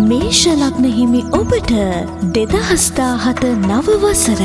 මේෂ ලග්න හිමි ඔබට 2017 නව වසර.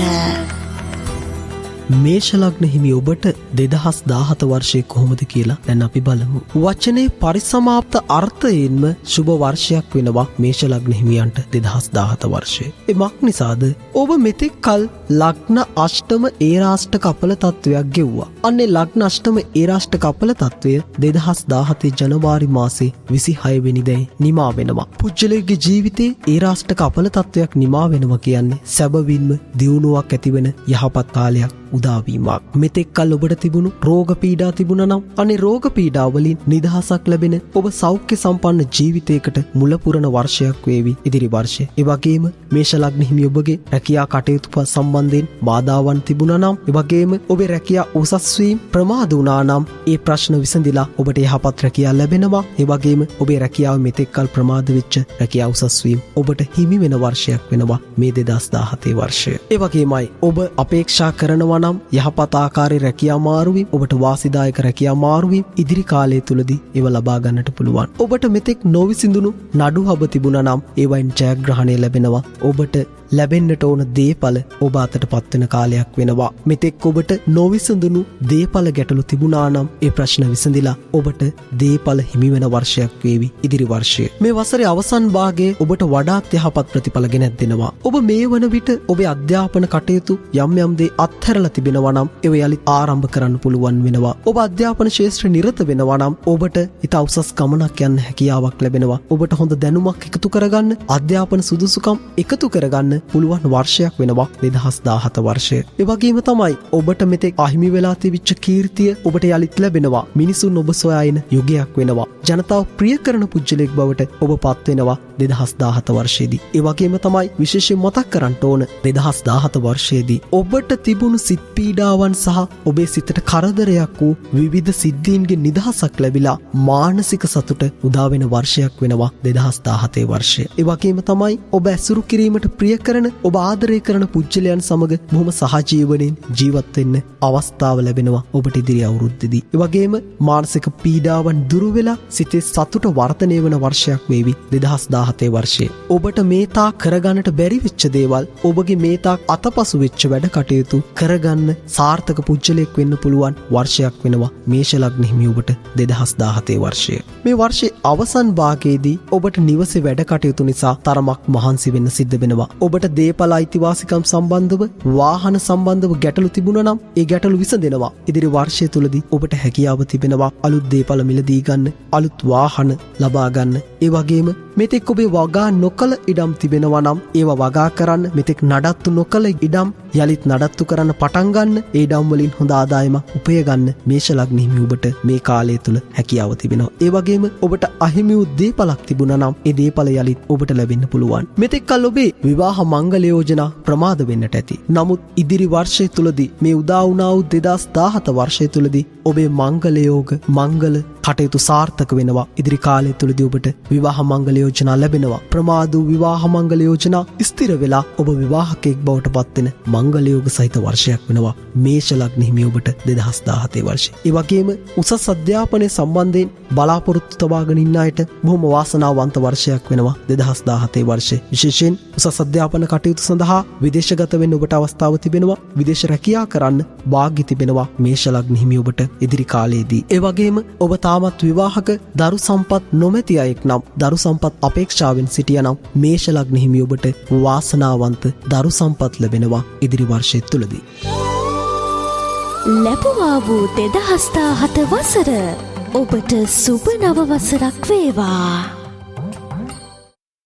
මේෂ ලග්න හිමි ඔබට 2017 වර්ෂයේ කොහොමද කියලා දැන් අපි බලමු. වචනේ පරිසමාප්ත අර්ථයෙන්ම සුබ වර්ෂයක් වෙනවා මේෂ ලග්න හිමියන්ට 2017 වර්ෂය. එමක් නිසාද ඔබ මෙතෙක් කල ලග්න අෂ්ටම ඒරාෂ්ටක අපල තත්වයක් ගෙව්වා. අන්නේ ලග්න අෂ්ටම ඒරාෂ්ටක අපල තත්වය 2017 ජනවාරි මාසේ 26 වෙනිදායි නිමා වෙනවා. පුජ්‍යලයේ ජීවිතේ ඒරාෂ්ටක අපල තත්වයක් නිමා වෙනවා කියන්නේ සැබවින්ම දියුණුවක් ඇතිවෙන යහපත් කාලයක්. උදාවීමක්. මෙතෙක් කල් ඔබට තිබුණු රෝග පීඩා තිබුණා නම් අනේ රෝග පීඩා වලින් නිදහසක් ලැබෙන ඔබ සෞඛ්‍ය සම්පන්න ජීවිතයකට මුල පුරන වර්ෂයක් වේවි ඉදිරි වර්ෂය. ඒ වගේම මේෂ ලග්න හිමි ඔබගේ රැකියා කටයුතු සම්බන්ධයෙන් බාධාවන් තිබුණා නම් ඒ වගේම ඔබේ රැකියා උසස් වීම ප්‍රමාද වුණා නම් ඒ ප්‍රශ්න විසඳිලා ඔබට යහපත් රැකියාව ලැබෙනවා. ඒ වගේම ඔබේ රැකියාව මෙතෙක් කල් ප්‍රමාද වෙච්ච රැකියාව උසස් වීම ඔබට හිමි වෙන වර්ෂයක් වෙනවා මේ 2017 වර්ෂය. ඒ වගේමයි ඔබ අපේක්ෂා කරනවා නම් යහපත් ආකාරයේ රැකියා මාරුවීම ඔබට වාසිදායක රැකියා මාරුවීම ඉදිරි කාලය තුලදී ඒව ලබා ගන්නට පුළුවන්. ඔබට මෙතෙක් නොවිසඳුණු නඩු හබ තිබුණා නම් ඒවයින් ජයග්‍රහණය ලැබෙනවා. ඔබට ලැබෙන්නට ඕන දේපල ඔබ අතට පත්වෙන කාලයක් වෙනවා. මෙතෙක් ඔබට නොවිසඳුණු දේපල ගැටලු තිබුණා නම් ඒ ප්‍රශ්න විසඳිලා ඔබට දේපල හිමි වෙන වර්ෂයක් වේවි ඉදිරි වර්ෂය. මේ වසරේ අවසන් භාගයේ ඔබට වඩාත් යහපත් ප්‍රතිඵල ගෙනත් දෙනවා. ඔබ මේ වන විට ඔබේ අධ්‍යාපන කටයුතු යම් යම් දේ අත්හැරලා තිබෙනවා නම් ඒව යලිත් ආරම්භ කරන්න පුළුවන් වෙනවා. ඔබ අධ්‍යාපන ශාස්ත්‍රයේ නිරත වෙනවා නම් ඔබට ඊට උසස් ගමනක් යන්න හැකියාවක් ලැබෙනවා. ඔබට හොඳ දැනුමක් එකතු කරගන්න, අධ්‍යාපන සුදුසුකම් එකතු කරගන්න පුළුවන් වර්ෂයක් වෙනවා 2017 වර්ෂය. ඒ වගේම තමයි ඔබට මෙතෙක් අහිමි වෙලා තිබිච්ච කීර්තිය ඔබට යලිත් ලැබෙනවා. මිනිසුන් ඔබ සොයා එන යුගයක් වෙනවා. ජනතාව ප්‍රිය කරන පුජ්‍යලෙක් බවට ඔබ පත් වෙනවා 2017 වර්ෂයේදී. ඒ වගේම තමයි විශේෂයෙන් මතක් කරන්න ඕන 2017 වර්ෂයේදී ඔබට තිබුණු සිත් පීඩාවන් සහ ඔබේ සිතට කරදරයක් වූ විවිධ සිද්ධීන්ගේ නිදහසක් ලැබිලා මානසික සතුට උදා වෙන වර්ෂයක් වෙනවා 2017 වර්ෂය. ඒ වගේම තමයි ඔබ ඇසුරු කිරීමට ප්‍රිය කරන ඔබ ආදරය කරන පුජ්‍යලයන් සමග බොහොම සහජීවණයෙන් ජීවත් වෙන්න අවස්ථාව ලැබෙනවා ඔබට ඉදිරි අවුරුද්දේදී. ඒ වගේම මානසික පීඩාවන් දුරු වෙලා සිතේ සතුට වර්ධනය වෙන වර්ෂයක් වේවි 2017 වර්ෂය. ඔබට මේ තාක් කරගන්නට බැරි වෙච්ච දේවල් ඔබගේ මේ තාක් අතපසු වෙච්ච වැඩ කටයුතු කරගන්න සාර්ථක පුජ්‍යලයක් වෙන්න පුළුවන් වර්ෂයක් වෙනවා මේෂ ලග්න හිමි ඔබට 2017 වර්ෂය. මේ වර්ෂයේ අවසන් භාගයේදී ඔබට නිවසේ වැඩ කටයුතු නිසා තරමක් මහන්සි වෙන්න සිද්ධ වෙනවා. ඔබට දේපල අයිතිවාසිකම් සම්බන්ධව වාහන සම්බන්ධව ගැටලු තිබුණා නම් ඒ ගැටලු විසඳෙනවා. ඉදිරි වර්ෂය තුලදී ඔබට හැකියාව තිබෙනවා අලුත් දේපල මිලදී ගන්න, අලුත් වාහන ලබා ගන්න. ඒ වගේම මෙතෙක් ඔබේ වගා නොකළ ඉඩම් තිබෙනවා නම් ඒවා වගා කරන්න, මෙතෙක් නඩත්තු නොකළ ඉඩම් යලිත් නඩත්තු කරන්න පටන් ගන්න, ඒ ඉඩම් වලින් හොඳ ආදායමක් උපය ගන්න මේෂ ලග්න හිමි ඔබට මේ කාලය තුල හැකියාව තිබෙනවා. ඒ වගේම ඔබට අහිමි වූ දේපලක් තිබුණා නම් ඒ දේපල යලිත් ඔබට ලැබෙන්න පුළුවන්. මෙතෙක් කල ඔබේ විවාහ මංගල යෝජනා ප්‍රමාද වෙන්නට ඇති. නමුත් ඉදිරි වර්ෂය තුලදී මේ උදා වුණා වූ 2017 වර්ෂය තුලදී ඔබේ මංගල යෝග මංගල කටයුතු සාර්ථක වෙනවා. ඉදිරි කාලය තුලදී ඔබට විවාහ මංගල යෝජනා ලැබෙනවා. ප්‍රමාද වූ විවාහ මංගල යෝජනා ස්ථිර වෙලා ඔබ විවාහකෙක් බවට පත් වෙන මංගල යෝග සහිත වර්ෂයක් වෙනවා මේෂ ලග්න හිමි ඔබට 2017 වර්ෂය. ඒ වගේම උසස් අධ්‍යාපනයේ සම්බන්ධයෙන් බලාපොරොත්තු තබාගෙන ඉන්න අයට බොහොම වාසනාවන්ත වර්ෂයක් වෙනවා 2017 වර්ෂය. විශේෂයෙන් උසස් අධ්‍යාපන කටයුතු සඳහා විදේශගත වෙන්න ඔබට අවස්ථාව තිබෙනවා. විදේශ රැකියා කරන්න වාග්ය තිබෙනවා මේෂ ලග්න හිමි ඔබට ඉදිරි කාලයේදී. ඒ වගේම ඔබ තාමත් විවාහක දරු සම්පත් නොමැති අයෙක් නම්, දරු සම්පත් අපේක්ෂාවෙන් සිටියනම් මේෂ ලග්න හිමි ඔබට වාසනාවන්ත දරු සම්පත් ලැබෙනවා ඉදිරි වර්ෂය තුලදී. ලැබුවා වූ 2017 වසර ඔබට සුබ නව වසරක් වේවා.